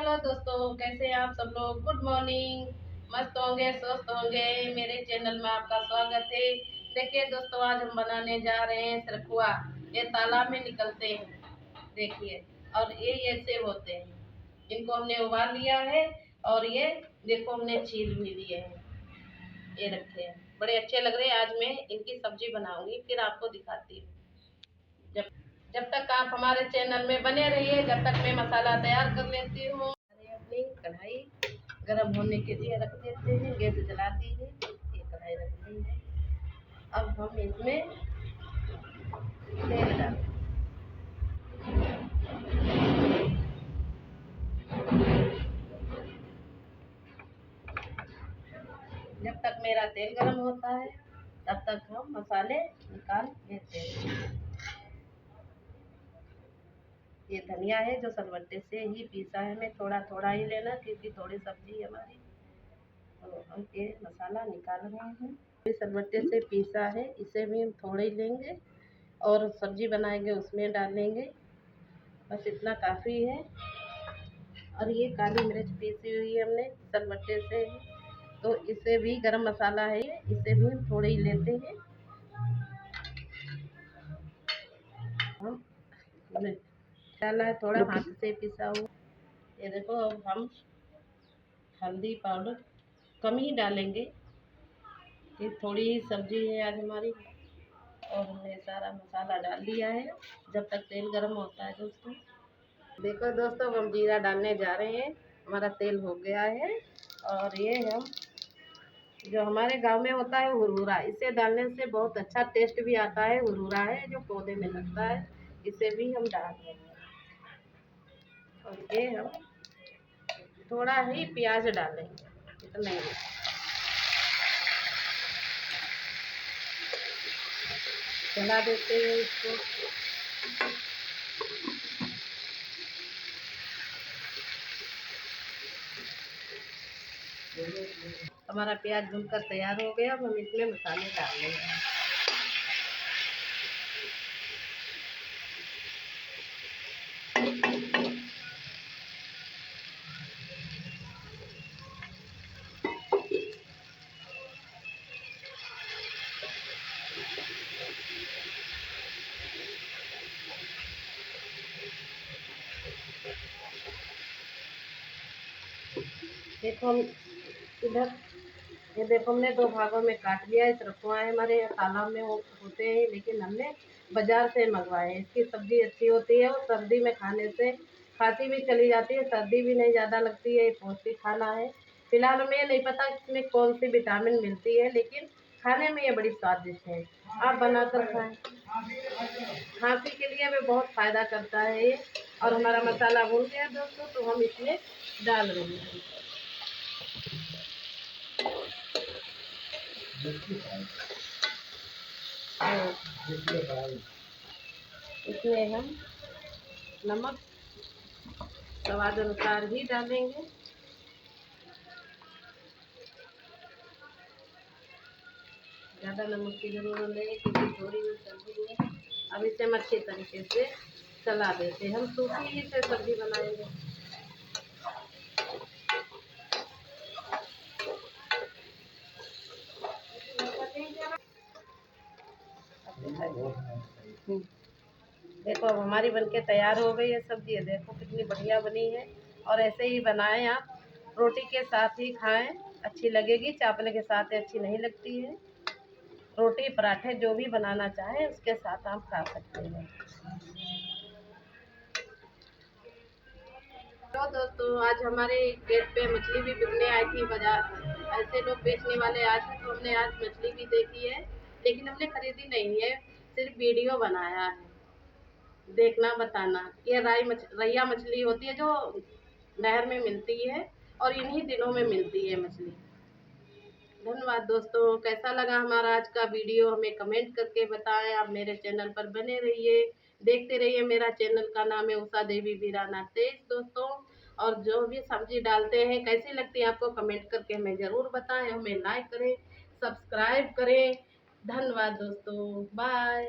Hello दोस्तों, कैसे हैं आप सब लोग। Good morning. मस्त होंगे, स्वस्थ होंगे। मेरे चैनल में आपका स्वागत है। देखिए दोस्तों, आज हम बनाने जा रहे हैं सरखुआ। ये तालाब में निकलते हैं, देखिए। और ये ऐसे होते हैं। इनको हमने उबाल लिया है और ये देखो हमने छील भी लिए हैं। ये रखे हैं, बड़े अच्छे लग रहे हैं। आज मैं इनकी सब्जी बनाऊंगी, फिर आपको दिखाती हूँ। जब जब तक आप हमारे चैनल में बने रहिए, जब तक मैं मसाला तैयार कर लेती हूँ। अपनी कढ़ाई गरम होने के लिए रख देते हैं। गैस जला दी है, ये कढ़ाई रख दी है। अब हम इसमें तेल डालें। जब तक मेरा तेल गरम होता है तब तक हम मसाले निकाल लेते हैं। ये धनिया है जो सिलबट्टे से ही पीसा है। मैं थोड़ा थोड़ा ही लेना, क्योंकि थोड़ी सब्जी हमारी। तो हम ये मसाला निकाल रहे हैं। सिलबट्टे से पीसा है, इसे भी हम थोड़े ही लेंगे और सब्जी बनाएंगे उसमें डालेंगे। बस इतना काफ़ी है। और ये काली मिर्च पीसी हुई है हमने सिलबट्टे से, तो इसे भी गरम मसाला है ये, इसे भी हम थोड़े ही लेते हैं। हम डाला है थोड़ा हाथ से पिसा हुआ। ये देखो, अब हम हल्दी पाउडर कम ही डालेंगे, ये थोड़ी ही सब्जी है आज हमारी। और हमने सारा मसाला डाल दिया है। जब तक तेल गरम होता है दोस्तों। देखो दोस्तों, हम जीरा डालने जा रहे हैं। हमारा तेल हो गया है। और ये हम जो हमारे गांव में होता है हुरहुरा, इसे डालने से बहुत अच्छा टेस्ट भी आता है। हुरहुरा है जो पौधे में लगता है, इसे भी हम डाल देंगे। और ये हम थोड़ा ही प्याज डालेंगे, इतना ही। चला देते हैं इसको। हमारा प्याज भूनकर तैयार हो गया। अब हम इसमें मसाले डाल देंगे। देखो हम इधर, ये देखो हमने दो भागों में काट लिया है। सरखुआ हमारे तालाब में होते हैं, लेकिन हमने बाजार से मंगवाए हैं। इसकी सब्जी अच्छी होती है और सर्दी में खाने से खांसी भी चली जाती है, सर्दी भी नहीं ज़्यादा लगती है। पौष्टिक खाना है। फिलहाल हमें ये नहीं पता इसमें कौन सी विटामिन मिलती है, लेकिन खाने में ये बड़ी स्वादिष्ट है। आप बनाकर खाएं, खांसी के लिए हमें बहुत फ़ायदा करता है ये। और हमारा मसाला भून गया दोस्तों, तो हम इसमें डाल रहे हैं। इसमें हम नमक स्वाद अनुसार ही डालेंगे। ज़्यादा नमक की ज़रूरत नहीं, क्योंकि थोड़ी ही सब्जी है। अब इसे हम अच्छे तरीके से चला देते हैं। हम सूखी ही से सब्जी बनाएंगे। देखो, अब हमारी बनके तैयार हो गई है सब्जी। देखो कितनी बढ़िया बनी है। और ऐसे ही बनाएं आप, रोटी के साथ ही खाएं, अच्छी लगेगी। चावल के साथ अच्छी नहीं लगती है। रोटी पराठे जो भी बनाना चाहें उसके साथ आप खा सकते हैं। तो दोस्तों, आज हमारे गेट पे मछली भी बिकने आई थी बाजार। ऐसे लोग बेचने वाले आए थे, तो हमने आज मछली भी देखी है, लेकिन हमने खरीदी नहीं है, सिर्फ वीडियो बनाया है। देखना, बताना। ये रैया मछली होती है जो नहर में मिलती है, और इन्हीं दिनों में मिलती है मछली। धन्यवाद दोस्तों। कैसा लगा हमारा आज का वीडियो, हमें कमेंट करके बताएं। आप मेरे चैनल पर बने रहिए, देखते रहिए। मेरा चैनल का नाम है उषा देवी वीराना 23 दोस्तों। और जो भी सब्जी डालते हैं कैसी लगती है आपको, कमेंट करके हमें ज़रूर बताएं। हमें लाइक करें, सब्सक्राइब करें। धन्यवाद दोस्तों, बाय।